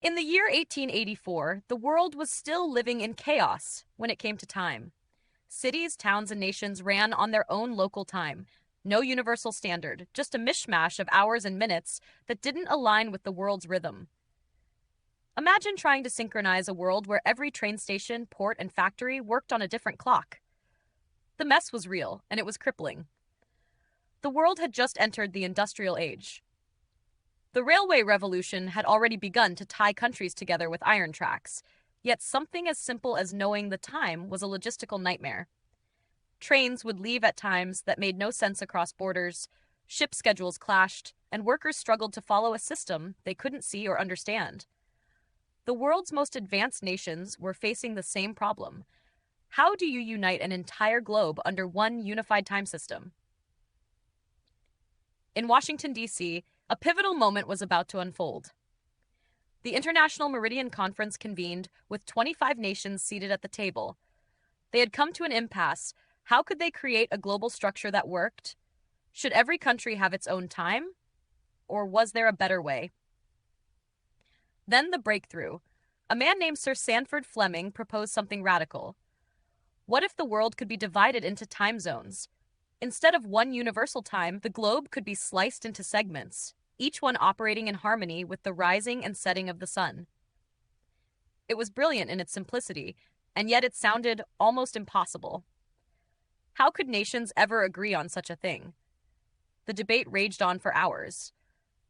In the year 1884, the world was still living in chaos when it came to time. Cities, towns, and nations ran on their own local time. No universal standard, just a mishmash of hours and minutes that didn't align with the world's rhythm. Imagine trying to synchronize a world where every train station, port, and factory worked on a different clock. The mess was real, and it was crippling. The world had just entered the industrial age. The railway revolution had already begun to tie countries together with iron tracks, yet something as simple as knowing the time was a logistical nightmare. Trains would leave at times that made no sense across borders, ship schedules clashed, and workers struggled to follow a system they couldn't see or understand. The world's most advanced nations were facing the same problem. How do you unite an entire globe under one unified time system? In Washington, D.C., a pivotal moment was about to unfold. The International Meridian Conference convened with 25 nations seated at the table. They had come to an impasse. How could they create a global structure that worked? Should every country have its own time? Or was there a better way? Then the breakthrough. A man named Sir Sandford Fleming proposed something radical. What if the world could be divided into time zones? Instead of one universal time, the globe could be sliced into segments, each one operating in harmony with the rising and setting of the sun. It was brilliant in its simplicity, and yet it sounded almost impossible. How could nations ever agree on such a thing? The debate raged on for hours.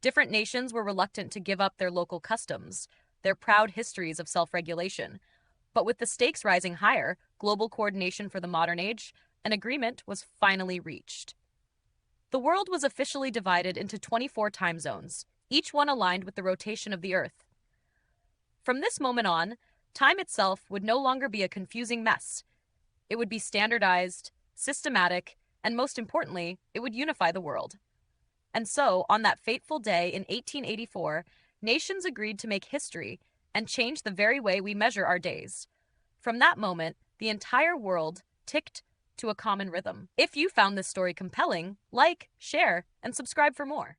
Different nations were reluctant to give up their local customs, their proud histories of self-regulation. But with the stakes rising higher, global coordination for the modern age, an agreement was finally reached. The world was officially divided into 24 time zones, each one aligned with the rotation of the Earth. From this moment on, time itself would no longer be a confusing mess. It would be standardized, systematic, and most importantly, it would unify the world. And so, on that fateful day in 1884, nations agreed to make history and change the very way we measure our days. From that moment, the entire world ticked to a common rhythm. If you found this story compelling, like, share, and subscribe for more.